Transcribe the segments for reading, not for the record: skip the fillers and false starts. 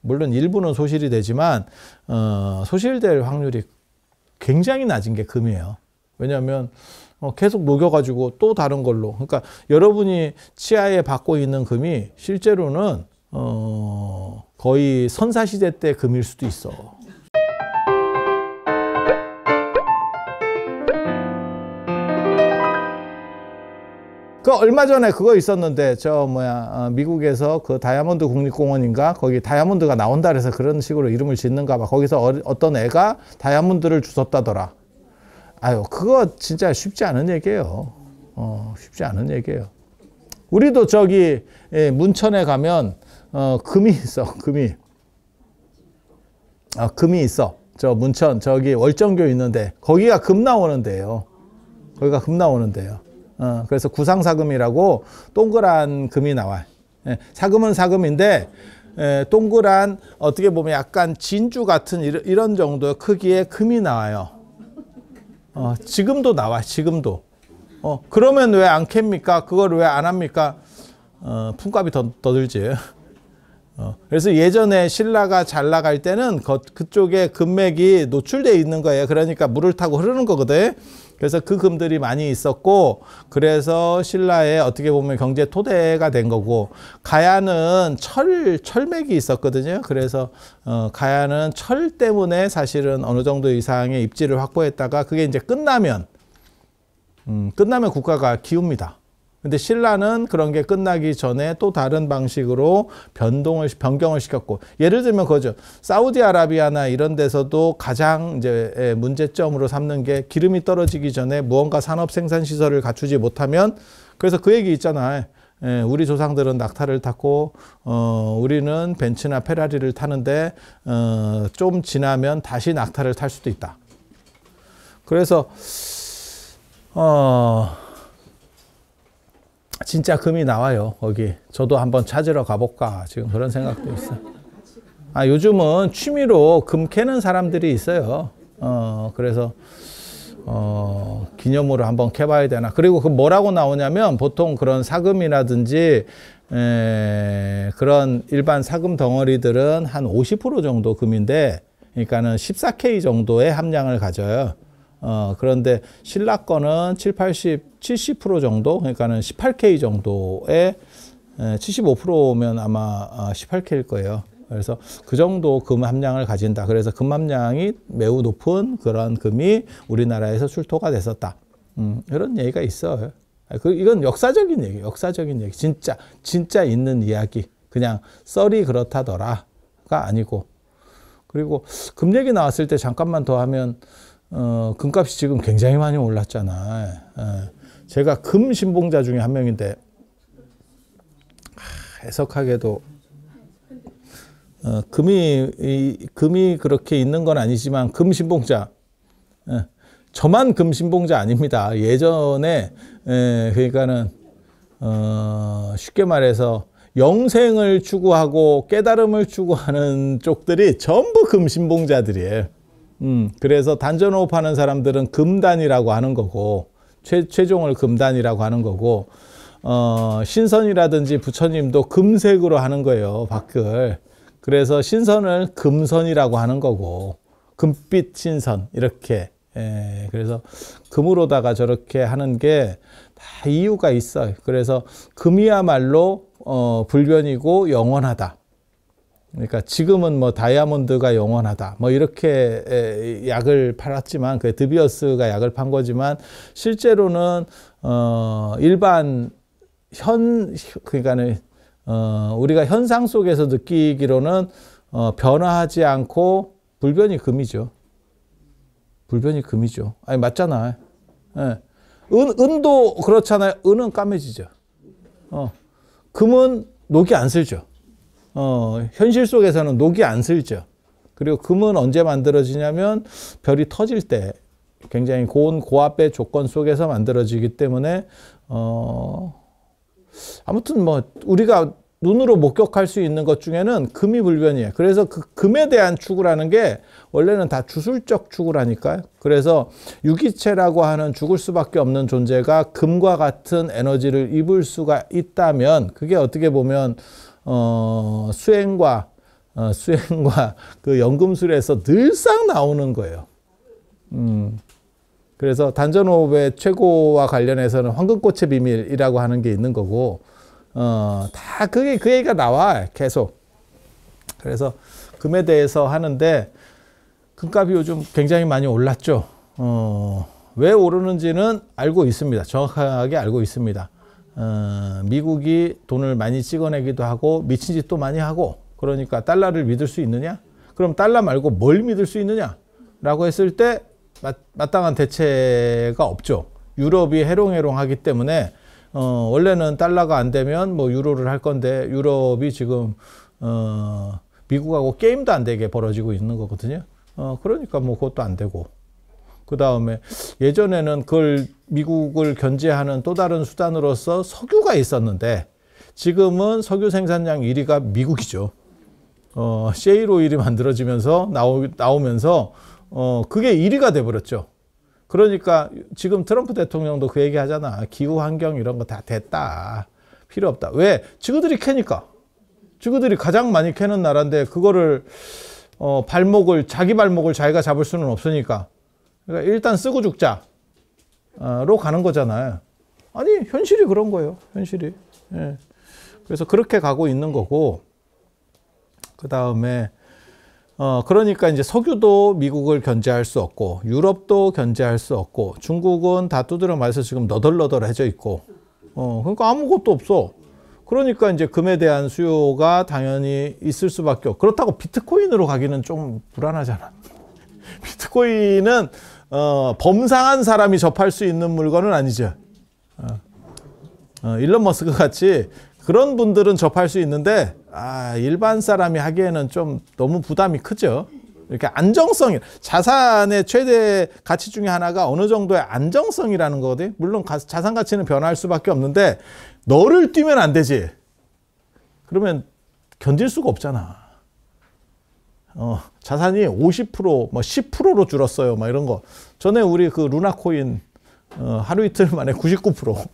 물론 일부는 소실이 되지만 소실될 확률이 굉장히 낮은 게 금이에요. 왜냐하면 계속 녹여가지고 또 다른 걸로. 그러니까 여러분이 치아에 받고 있는 금이 실제로는 거의 선사시대 때 금일 수도 있어. 얼마 전에 그거 있었는데 미국에서 그 다이아몬드 국립공원인가 거기 다이아몬드가 나온다 그래서 그런 식으로 이름을 짓는가 봐. 거기서 어떤 애가 다이아몬드를 주웠다더라. 아유, 그거 진짜 쉽지 않은 얘기예요. 쉽지 않은 얘기예요. 우리도 저기 문천에 가면 금이 있어. 금이 있어. 저 문천 저기 월정교 있는데 거기가 금 나오는 데예요. 거기가 금 나오는 데요. 그래서 구상사금이라고 동그란 금이 나와요. 사금은 사금인데 동그란 어떻게 보면 약간 진주 같은 이런 정도의 크기의 금이 나와요. 지금도 나와. 지금도. 그러면 왜 안 캡니까? 그걸 왜 안 합니까? 품값이 더 들지. 그래서 예전에 신라가 잘 나갈 때는 그쪽에 금맥이 노출되어 있는 거예요. 그러니까 물을 타고 흐르는 거거든. 그래서 그 금들이 많이 있었고, 그래서 신라의 어떻게 보면 경제 토대가 된 거고, 가야는 철맥이 있었거든요. 그래서 가야는 철 때문에 사실은 어느 정도 이상의 입지를 확보했다가 그게 이제 끝나면 국가가 기웁니다. 근데 신라는 그런 게 끝나기 전에 또 다른 방식으로 변경을 시켰고, 예를 들면 그거죠. 사우디아라비아나 이런 데서도 가장 이제 문제점으로 삼는 게 기름이 떨어지기 전에 무언가 산업 생산 시설을 갖추지 못하면, 그래서 그 얘기 있잖아요. 우리 조상들은 낙타를 탔고, 우리는 벤츠나 페라리를 타는데, 좀 지나면 다시 낙타를 탈 수도 있다. 그래서, 진짜 금이 나와요. 거기 저도 한번 찾으러 가볼까 지금 그런 생각도 있어요. 요즘은 취미로 금 캐는 사람들이 있어요. 그래서 기념으로 한번 캐봐야 되나. 그리고 그 뭐라고 나오냐면 보통 그런 사금이라든지 그런 일반 사금 덩어리들은 한 50% 정도 금인데, 그러니까는 14K 정도의 함량을 가져요. 그런데 신라 거는 70% 정도, 그러니까는 18K 정도의 75%면 아마 18K일 거예요. 그래서 그 정도 금 함량을 가진다. 그래서 금 함량이 매우 높은 그런 금이 우리나라에서 출토가 됐었다. 이런 얘기가 있어요. 이건 역사적인 얘기, 진짜 있는 이야기. 그냥 썰이 그렇다더라가 아니고. 그리고 금 얘기 나왔을 때 잠깐만 더 하면, 금값이 지금 굉장히 많이 올랐잖아. 제가 금 신봉자 중에 한 명인데, 해석하게도, 금이 그렇게 있는 건 아니지만, 금 신봉자. 저만 금 신봉자 아닙니다. 예전에, 그러니까는, 쉽게 말해서, 영생을 추구하고 깨달음을 추구하는 쪽들이 전부 금 신봉자들이에요. 그래서 단전호흡하는 사람들은 금단이라고 하는 거고, 최종을 금단이라고 하는 거고, 신선이라든지 부처님도 금색으로 하는 거예요, 밖을. 그래서 신선을 금선이라고 하는 거고, 금빛 신선, 이렇게. 그래서 금으로다가 저렇게 하는 게 다 이유가 있어요. 그래서 금이야말로, 불변이고 영원하다. 그러니까 지금은 뭐 다이아몬드가 영원하다. 뭐 이렇게 약을 팔았지만, 그 드비어스가 약을 판 거지만, 실제로는, 일반 그러니까는, 우리가 현상 속에서 느끼기로는, 변화하지 않고 불변이 금이죠. 불변이 금이죠. 아니, 맞잖아요. 은도 그렇잖아요. 은은 까매지죠. 금은 녹이 안 슬죠. 현실 속에서는 녹이 안 슬죠. 그리고 금은 언제 만들어지냐면 별이 터질 때, 굉장히 고압의 조건 속에서 만들어지기 때문에, 아무튼 뭐 우리가 눈으로 목격할 수 있는 것 중에는 금이 불변이에요. 그래서 그 금에 대한 추구라는 게 원래는 다 주술적 추구라니까요. 그래서 유기체라고 하는 죽을 수밖에 없는 존재가 금과 같은 에너지를 입을 수가 있다면, 그게 어떻게 보면 수행과 수행과 그 연금술에서 늘상 나오는 거예요. 그래서 단전호흡의 최고와 관련해서는 황금꽃의 비밀이라고 하는 게 있는 거고, 다 그게 그 얘기가 나와 계속. 그래서 금에 대해서 하는데 금값이 요즘 굉장히 많이 올랐죠. 왜 오르는지는 알고 있습니다. 정확하게 알고 있습니다. 미국이 돈을 많이 찍어내기도 하고 미친 짓도 많이 하고, 그러니까 달러를 믿을 수 있느냐? 그럼 달러 말고 뭘 믿을 수 있느냐? 라고 했을 때 마땅한 대체가 없죠. 유럽이 해롱해롱하기 때문에 원래는 달러가 안 되면 뭐 유로를 할 건데, 유럽이 지금 미국하고 게임도 안 되게 벌어지고 있는 거거든요. 그러니까 뭐 그것도 안 되고, 그 다음에 예전에는 그걸 미국을 견제하는 또 다른 수단으로서 석유가 있었는데, 지금은 석유 생산량 1위가 미국이죠. 셰일 오일이 만들어지면서 나오면서 그게 1위가 돼버렸죠. 그러니까 지금 트럼프 대통령도 그 얘기 하잖아. 기후 환경 이런 거 다 됐다. 필요 없다. 왜? 지그들이 캐니까. 지그들이 가장 많이 캐는 나라인데 그거를 자기 발목을 자기가 잡을 수는 없으니까. 그러니까 일단 쓰고 죽자로 가는 거잖아요. 아니, 현실이 그런 거예요. 현실이. 예. 그래서 그렇게 가고 있는 거고, 그 다음에 그러니까 이제 석유도 미국을 견제할 수 없고, 유럽도 견제할 수 없고, 중국은 다 두드려 맞아서 지금 너덜너덜해져 있고, 그러니까 아무것도 없어. 그러니까 이제 금에 대한 수요가 당연히 있을 수밖에 없고, 그렇다고 비트코인으로 가기는 좀 불안하잖아. 비트코인은 범상한 사람이 접할 수 있는 물건은 아니죠. 일론 머스크 같이 그런 분들은 접할 수 있는데, 일반 사람이 하기에는 좀 너무 부담이 크죠. 이렇게 안정성이, 자산의 최대 가치 중에 하나가 어느 정도의 안정성이라는 거거든요. 물론 자산 가치는 변화할 수밖에 없는데, 너를 뛰면 안 되지. 그러면 견딜 수가 없잖아. 자산이 50%, 뭐 10%로 줄었어요. 막 이런 거. 전에 우리 그 루나코인 하루 이틀 만에 99%.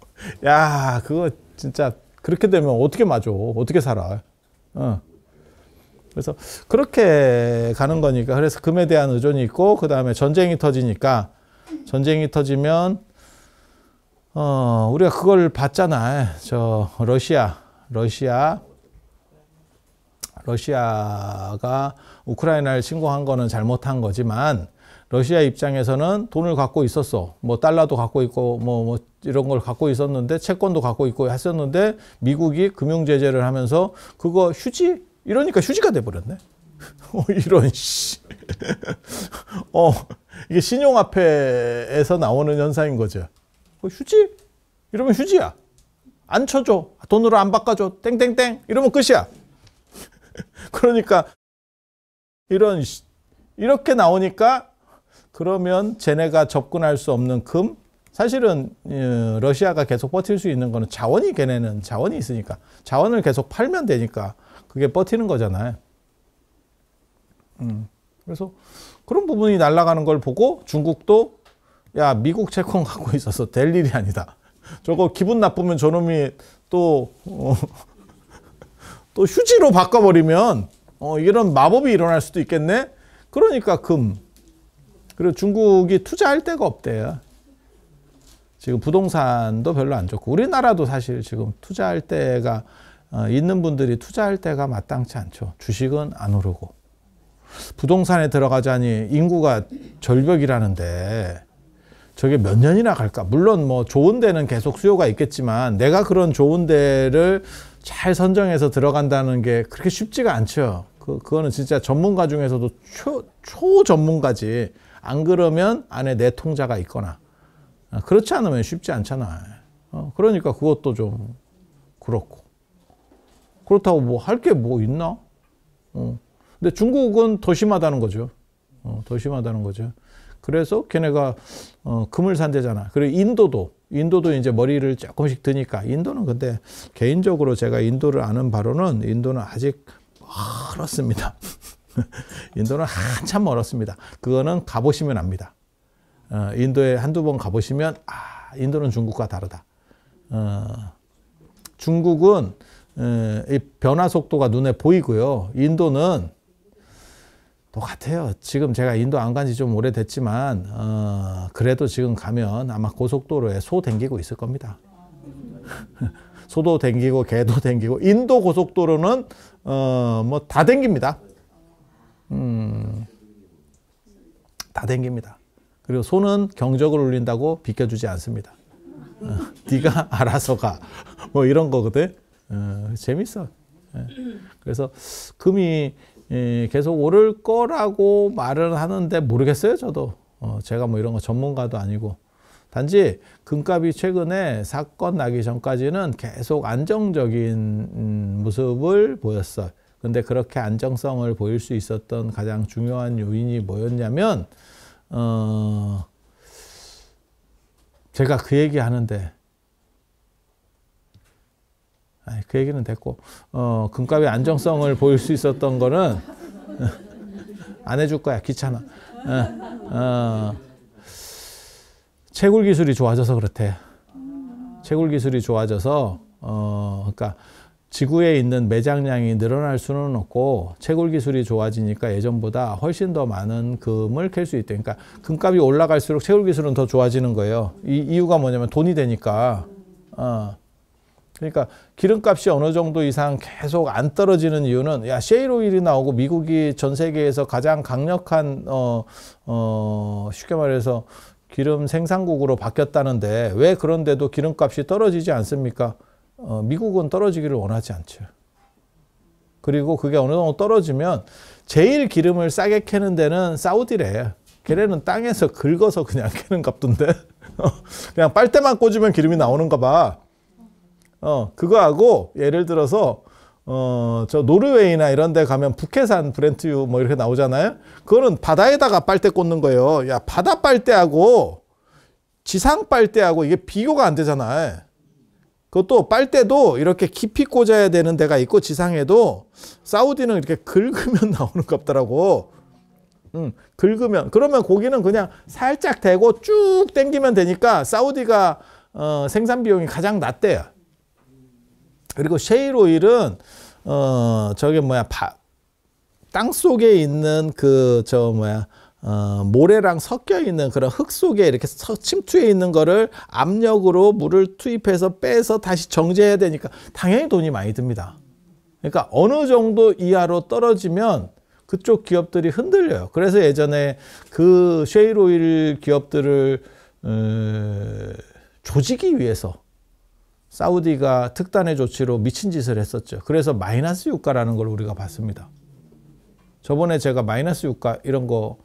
야, 그거 진짜 그렇게 되면 어떻게 맞아? 어떻게 살아? 그래서 그렇게 가는 거니까. 그래서 금에 대한 의존이 있고, 그 다음에 전쟁이 터지니까, 전쟁이 터지면 우리가 그걸 봤잖아. 러시아가 우크라이나를 침공한 거는 잘못한 거지만, 러시아 입장에서는 돈을 갖고 있었어. 뭐 달러도 갖고 있고 뭐 이런 걸 갖고 있었는데, 채권도 갖고 있고 했었는데, 미국이 금융 제재를 하면서 그거 휴지? 이러니까 휴지가 돼 버렸네. 이런 씨. 이게 신용화폐에서 나오는 현상인 거죠. 휴지? 이러면 휴지야. 안 쳐줘. 돈으로 안 바꿔줘. 땡땡땡. 이러면 끝이야. 그러니까 이렇게 나오니까, 그러면 쟤네가 접근할 수 없는 금, 사실은 러시아가 계속 버틸 수 있는 거는 걔네는 자원이 있으니까, 자원을 계속 팔면 되니까 그게 버티는 거잖아요. 그래서 그런 부분이 날아가는 걸 보고 중국도, 야, 미국 채권 갖고 있어서 될 일이 아니다. 저거 기분 나쁘면 저놈이 또 휴지로 바꿔버리면 이런 마법이 일어날 수도 있겠네. 그러니까 금. 그리고 중국이 투자할 데가 없대요. 지금 부동산도 별로 안 좋고, 우리나라도 사실 지금 투자할 데가 있는 분들이 투자할 데가 마땅치 않죠. 주식은 안 오르고. 부동산에 들어가자니 인구가 절벽이라는데 저게 몇 년이나 갈까? 물론 뭐 좋은 데는 계속 수요가 있겠지만, 내가 그런 좋은 데를 잘 선정해서 들어간다는 게 그렇게 쉽지가 않죠. 그거는 진짜 전문가 중에서도 초전문가지. 안 그러면 안에 내 통자가 있거나, 그렇지 않으면 쉽지 않잖아. 그러니까 그것도 좀 그렇고. 그렇다고 뭐 할 게 뭐 있나? 근데 중국은 더 심하다는 거죠. 더 심하다는 거죠. 그래서 걔네가 금을 산대잖아. 그리고 인도도 이제 머리를 조금씩 드니까, 인도는 근데 개인적으로 제가 인도를 아는 바로는, 인도는 아직 멀었습니다. 인도는 한참 멀었습니다. 그거는 가보시면 압니다. 인도에 한두 번 가보시면, 인도는 중국과 다르다. 중국은 이 변화 속도가 눈에 보이고요. 인도는 똑같아요. 지금 제가 인도 안 간지 좀 오래됐지만 그래도 지금 가면 아마 고속도로에 소 댕기고 있을 겁니다. 소도 댕기고 개도 댕기고 인도 고속도로는 뭐 다 댕깁니다. 다 댕깁니다. 그리고 소는 경적을 울린다고 비켜주지 않습니다. 네가 알아서 가. 뭐 이런 거거든. 재밌어. 그래서 금이 계속 오를 거라고 말을 하는데 모르겠어요, 저도. 제가 뭐 이런 거 전문가도 아니고. 단지 금값이 최근에 사건 나기 전까지는 계속 안정적인 모습을 보였어요. 근데 그렇게 안정성을 보일 수 있었던 가장 중요한 요인이 뭐였냐면, 제가 그 얘기 하는데, 그 얘기는 됐고, 금값의 안정성을 보일 수 있었던 거는 안 해줄 거야. 귀찮아. 채굴 기술이 좋아져서 그렇대. 채굴 기술이 좋아져서, 그러니까 지구에 있는 매장량이 늘어날 수는 없고, 채굴 기술이 좋아지니까 예전보다 훨씬 더 많은 금을 캘 수 있대. 그러니까 금값이 올라갈수록 채굴 기술은 더 좋아지는 거예요. 이 이유가 뭐냐면 돈이 되니까. 그러니까 기름값이 어느 정도 이상 계속 안 떨어지는 이유는, 야, 셰일 오일이 나오고 미국이 전 세계에서 가장 강력한 쉽게 말해서 기름 생산국으로 바뀌었다는데 왜 그런데도 기름값이 떨어지지 않습니까? 미국은 떨어지기를 원하지 않죠. 그리고 그게 어느 정도 떨어지면 제일 기름을 싸게 캐는 데는 사우디래. 걔네는 땅에서 긁어서 그냥 캐는 값던데. 그냥 빨대만 꽂으면 기름이 나오는가 봐. 그거하고 예를 들어서 저 노르웨이나 이런 데 가면 북해산 브렌트유 뭐 이렇게 나오잖아요. 그거는 바다에다가 빨대 꽂는 거예요. 야, 바다 빨대하고 지상 빨대하고 이게 비교가 안 되잖아요. 그것도 빨대도 이렇게 깊이 꽂아야 되는 데가 있고 지상에도 사우디는 이렇게 긁으면 나오는 값더라고. 긁으면. 그러면 고기는 그냥 살짝 대고 쭉 당기면 되니까 사우디가 생산 비용이 가장 낮대요. 그리고 셰일 오일은 저게 뭐야, 땅 속에 있는 모래랑 섞여 있는 그런 흙 속에 이렇게 침투해 있는 거를 압력으로 물을 투입해서 빼서 다시 정제해야 되니까 당연히 돈이 많이 듭니다. 그러니까 어느 정도 이하로 떨어지면 그쪽 기업들이 흔들려요. 그래서 예전에 그 셰일 오일 기업들을 조지기 위해서 사우디가 특단의 조치로 미친 짓을 했었죠. 그래서 마이너스 유가라는 걸 우리가 봤습니다. 저번에 제가 마이너스 유가 이런 거,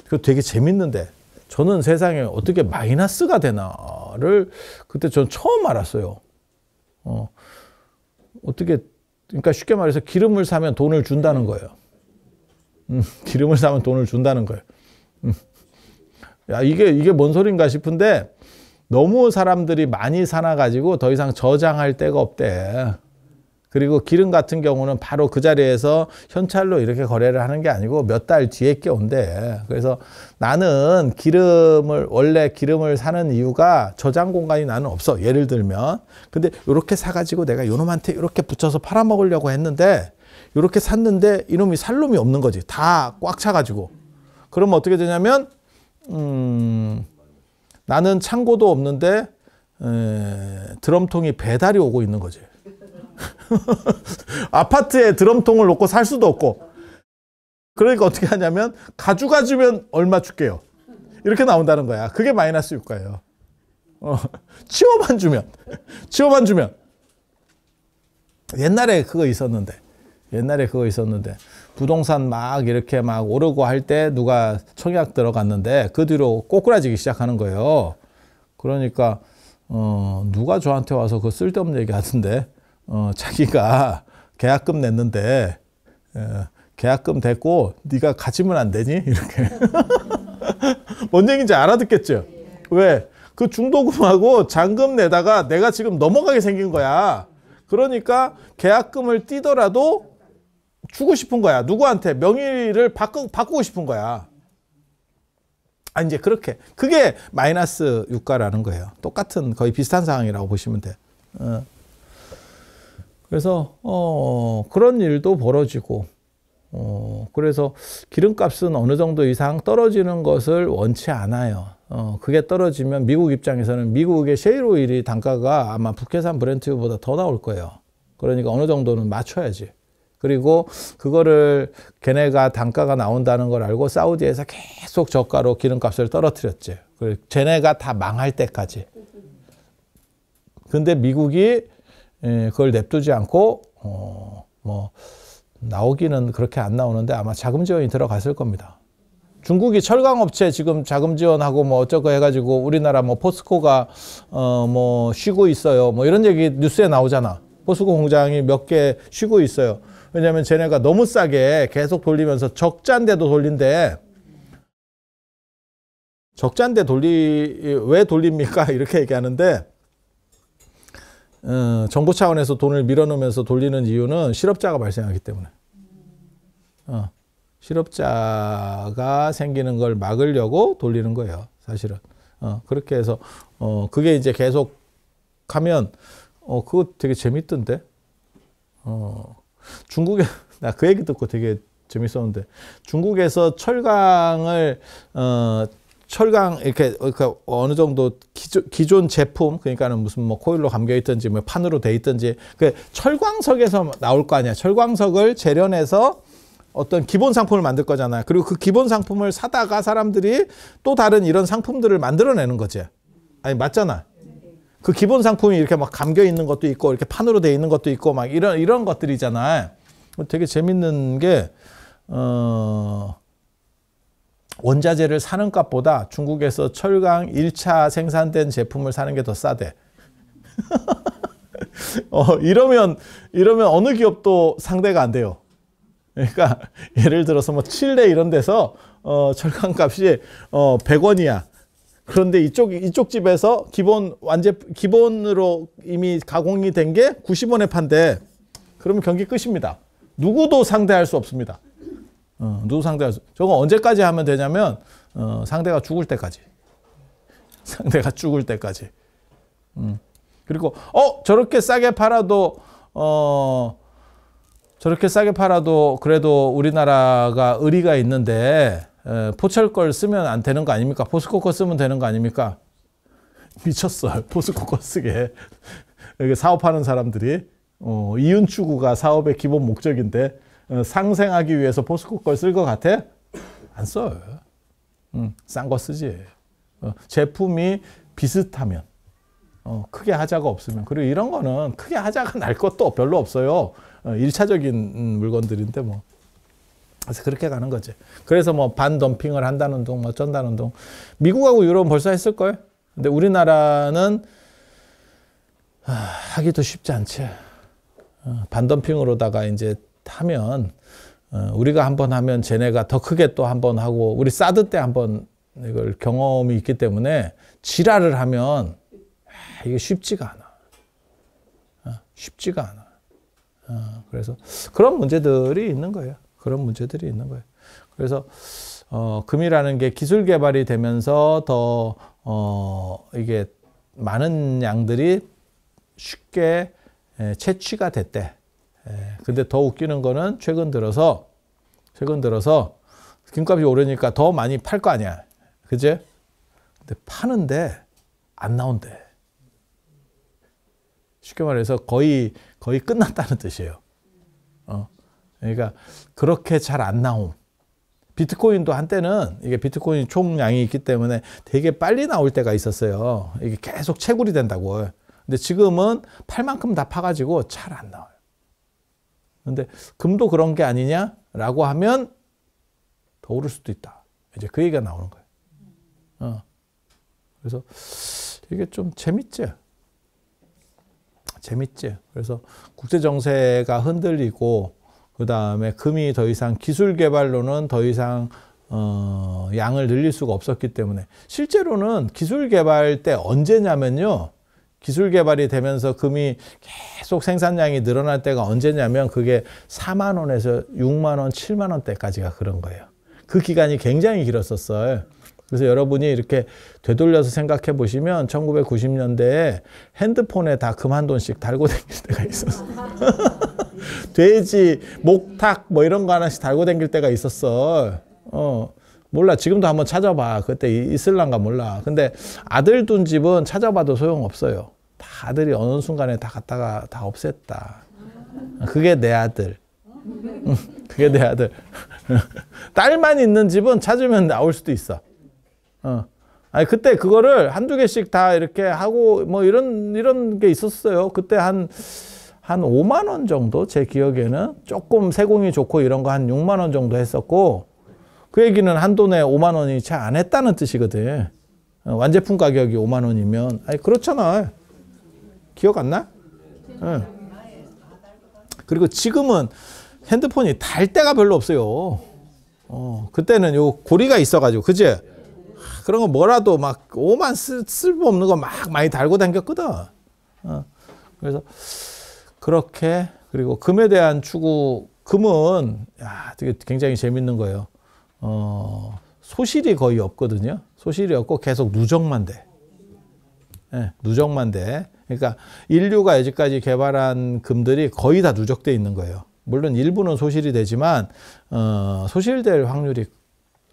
그거 되게 재밌는데, 저는 세상에 어떻게 마이너스가 되나를 그때 전 처음 알았어요. 어떻게, 그러니까 쉽게 말해서 기름을 사면 돈을 준다는 거예요. 기름을 사면 돈을 준다는 거예요. 야, 이게 뭔 소린가 싶은데, 너무 사람들이 많이 사놔가지고 더 이상 저장할 데가 없대. 그리고 기름 같은 경우는 바로 그 자리에서 현찰로 이렇게 거래를 하는 게 아니고 몇 달 뒤에 껴온대. 그래서 나는 원래 기름을 사는 이유가 저장 공간이 나는 없어. 예를 들면. 근데 이렇게 사가지고 내가 요놈한테 이렇게 붙여서 팔아먹으려고 했는데, 이렇게 샀는데 이놈이 살 놈이 없는 거지. 다 꽉 차가지고. 그러면 어떻게 되냐면, 나는 창고도 없는데 드럼통이 배달이 오고 있는 거지. 아파트에 드럼통을 놓고 살 수도 없고. 그러니까 어떻게 하냐면 가져가주면 얼마 줄게요. 이렇게 나온다는 거야. 그게 마이너스 유가예요. 치워만 주면. 옛날에 그거 있었는데 부동산 막 이렇게 막 오르고 할 때 누가 청약 들어갔는데 그 뒤로 꼬꾸라지기 시작하는 거예요. 그러니까 누가 저한테 와서 그 쓸데없는 얘기 하던데, 자기가 계약금 냈는데 계약금 됐고 네가 가지면 안 되니? 이렇게. 뭔 얘기인지 알아듣겠죠? 왜? 그 중도금하고 잔금 내다가 내가 지금 넘어가게 생긴 거야. 그러니까 계약금을 띄더라도 주고 싶은 거야. 누구한테? 명의를 바꾸고 싶은 거야. 이제 그렇게. 그게 마이너스 유가라는 거예요. 똑같은, 거의 비슷한 상황이라고 보시면 돼. 그래서 그런 일도 벌어지고 그래서 기름값은 어느 정도 이상 떨어지는 것을 원치 않아요. 그게 떨어지면 미국 입장에서는 미국의 셰일 오일이 단가가 아마 북해산 브렌트유보다 더 나올 거예요. 그러니까 어느 정도는 맞춰야지. 그리고 그거를 걔네가 단가가 나온다는 걸 알고 사우디에서 계속 저가로 기름값을 떨어뜨렸지. 쟤네가 다 망할 때까지. 근데 미국이 그걸 냅두지 않고 뭐 나오기는 그렇게 안 나오는데 아마 자금 지원이 들어갔을 겁니다. 중국이 철강업체 지금 자금 지원하고 뭐 어쩌고 해가지고 우리나라 뭐 포스코가 뭐 쉬고 있어요. 뭐 이런 얘기 뉴스에 나오잖아. 포스코 공장이 몇 개 쉬고 있어요. 왜냐하면 쟤네가 너무 싸게 계속 돌리면서 적자인데도 돌린대. 적자인데 왜 돌립니까? 이렇게 얘기하는데 정부 차원에서 돈을 밀어넣으면서 돌리는 이유는 실업자가 발생하기 때문에. 실업자가 생기는 걸 막으려고 돌리는 거예요. 사실은. 그렇게 해서 그게 이제 계속 하면 그거 되게 재밌던데. 중국에 나 그 얘기 듣고 되게 재밌었는데 중국에서 철강 이렇게 어느 정도 기존 제품 그러니까는 무슨 뭐 코일로 감겨 있든지 뭐 판으로 돼 있든지 그 철광석에서 나올 거 아니야. 철광석을 재련해서 어떤 기본 상품을 만들 거잖아요. 그리고 그 기본 상품을 사다가 사람들이 또 다른 이런 상품들을 만들어내는 거지. 아니 맞잖아. 그 기본 상품이 이렇게 막 감겨 있는 것도 있고 이렇게 판으로 돼 있는 것도 있고 막 이런 것들이잖아요. 되게 재밌는 게 원자재를 사는 값보다 중국에서 철강 1차 생산된 제품을 사는 게 더 싸대. 이러면 어느 기업도 상대가 안 돼요. 그러니까 예를 들어서 뭐 칠레 이런 데서 철강 값이 100원이야. 그런데 이쪽 집에서 기본으로 이미 가공이 된 게 90원에 판대. 그러면 경기 끝입니다. 누구도 상대할 수 없습니다. 누구 상대할 수. 저거 언제까지 하면 되냐면 상대가 죽을 때까지. 상대가 죽을 때까지. 그리고 저렇게 싸게 팔아도 그래도 우리나라가 의리가 있는데 포철 걸 쓰면 안 되는 거 아닙니까? 포스코 거 쓰면 되는 거 아닙니까? 미쳤어. 포스코 거 쓰게. 여기 사업하는 사람들이 이윤 추구가 사업의 기본 목적인데 상생하기 위해서 포스코 걸 쓸 것 같아? 안 써요. 싼 거 쓰지. 제품이 비슷하면 크게 하자가 없으면 그리고 이런 거는 크게 하자가 날 것도 별로 없어요. 1차적인 물건들인데 뭐. 그래서 그렇게 가는 거지. 그래서 뭐 반덤핑을 한다는 둥, 뭐 어쩐다는 둥. 미국하고 유럽은 벌써 했을걸? 근데 우리나라는 하기도 쉽지 않지. 반덤핑으로다가 이제 하면 우리가 한번 하면 쟤네가 더 크게 또 한번 하고 우리 사드 때 한번 이걸 경험이 있기 때문에 지랄을 하면 이게 쉽지가 않아. 쉽지가 않아. 그래서 그런 문제들이 있는 거예요. 그런 문제들이 있는 거예요. 그래서 금이라는 게 기술 개발이 되면서 더 이게 많은 양들이 쉽게 채취가 됐대. 근데 더 웃기는 거는 최근 들어서 김값이 오르니까 더 많이 팔 거 아니야. 그지? 근데 파는데 안 나온대. 쉽게 말해서 거의 끝났다는 뜻이에요. 그러니까 그렇게 잘 안 나옴. 비트코인도 한때는 이게 비트코인 총량이 있기 때문에 되게 빨리 나올 때가 있었어요. 이게 계속 채굴이 된다고. 근데 지금은 팔 만큼 다 파가지고 잘 안 나와요. 근데 금도 그런 게 아니냐라고 하면 더 오를 수도 있다. 이제 그 얘기가 나오는 거예요. 그래서 이게 좀 재밌지. 그래서 국제 정세가 흔들리고 그 다음에 금이 더 이상 기술 개발로는 더 이상 양을 늘릴 수가 없었기 때문에 실제로는 기술 개발 때 언제냐면요. 기술 개발이 되면서 금이 계속 생산량이 늘어날 때가 언제냐면 그게 4만 원에서 6만 원, 7만 원대까지가 그런 거예요. 그 기간이 굉장히 길었었어요. 그래서 여러분이 이렇게 되돌려서 생각해 보시면 1990년대에 핸드폰에 다 금 한 돈씩 달고 다닐 때가 있었어. 돼지, 목탁 뭐 이런 거 하나씩 달고 다닐 때가 있었어. 몰라. 지금도 한번 찾아봐. 그때 있을란가 몰라. 근데 아들 둔 집은 찾아봐도 소용없어요. 다 아들이 어느 순간에 다 갖다가 다 없앴다. 그게 내 아들. 그게 내 아들. 딸만 있는 집은 찾으면 나올 수도 있어. 아니, 그때 그거를 한두 개씩 다 이렇게 하고 뭐 이런 게 있었어요. 그때 한 5만 원 정도 제 기억에는 조금 세공이 좋고 이런 거 한 6만 원 정도 했었고 그 얘기는 한 돈에 5만 원이 채 안 했다는 뜻이거든. 완제품 가격이 5만 원이면 아니 그렇잖아. 기억 안 나? 응. 그리고 지금은 핸드폰이 달 데가 별로 없어요. 그때는 요 고리가 있어가지고 그지? 그런 거 뭐라도 막 오만 쓸모없는 거 막 많이 달고 다녔거든. 그래서 그렇게 그리고 금에 대한 추구 금은 되게 굉장히 재밌는 거예요. 소실이 거의 없거든요. 소실이 없고 계속 누적만 돼. 네, 누적만 돼. 그러니까 인류가 여지까지 개발한 금들이 거의 다 누적돼 있는 거예요. 물론 일부는 소실이 되지만 소실될 확률이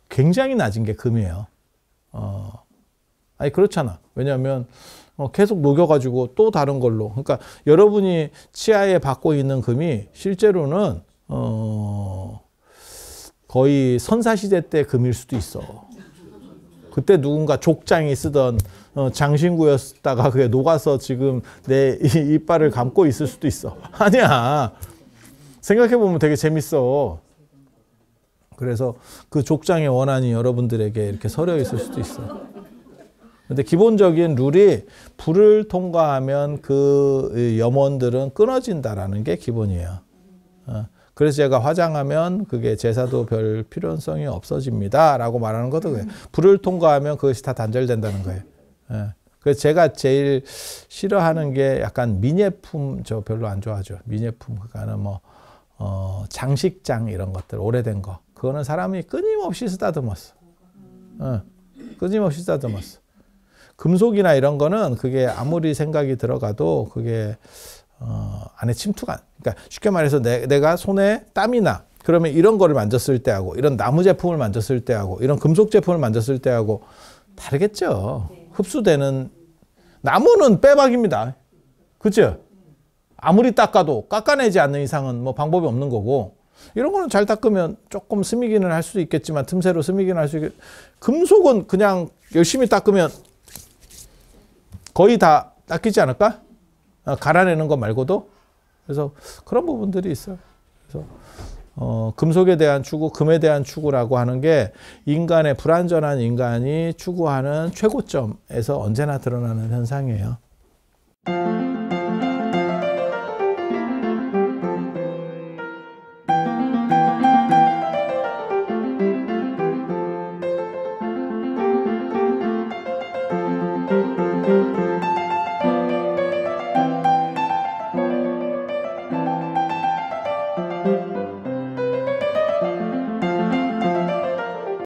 굉장히 낮은 게 금이에요. 아니 그렇잖아. 왜냐하면 계속 녹여가지고 또 다른 걸로. 그러니까 여러분이 치아에 받고 있는 금이 실제로는 거의 선사시대 때 금일 수도 있어. 그때 누군가 족장이 쓰던 장신구였다가 그게 녹아서 지금 내 이빨을 감고 있을 수도 있어. 아니야. 생각해보면 되게 재밌어. 그래서 그 족장의 원한이 여러분들에게 이렇게 서려 있을 수도 있어. 근데 기본적인 룰이 불을 통과하면 그 염원들은 끊어진다라는 게 기본이에요. 그래서 제가 화장하면 그게 제사도 별 필요성이 없어집니다. 라고 말하는 것도 그래요. 불을 통과하면 그것이 다 단절된다는 거예요. 그래서 제가 제일 싫어하는 게 약간 미nie품, 저 별로 안 좋아하죠. 미nie품, 그러니까는 뭐, 장식장 이런 것들, 오래된 거. 그거는 사람이 끊임없이 쓰다듬었어. 끊임없이 쓰다듬었어. 금속이나 이런 거는 그게 아무리 생각이 들어가도 그게 안에 침투가. 그러니까 쉽게 말해서 내가 손에 땀이 나. 그러면 이런 거를 만졌을 때하고 이런 나무 제품을 만졌을 때하고 이런 금속 제품을 만졌을 때하고 다르겠죠. 흡수되는 나무는 빼박입니다. 그렇죠? 아무리 닦아도 깎아내지 않는 이상은 뭐 방법이 없는 거고 이런 거는 잘 닦으면 조금 스미기는 할 수도 있겠지만 틈새로 스미기는 할 수 있겠. 금속은 그냥 열심히 닦으면 거의 다 닦이지 않을까? 갈아내는 것 말고도. 그래서 그런 부분들이 있어요. 그래서 금속에 대한 추구, 금에 대한 추구라고 하는 게 인간의 불완전한 인간이 추구하는 최고점에서 언제나 드러나는 현상이에요.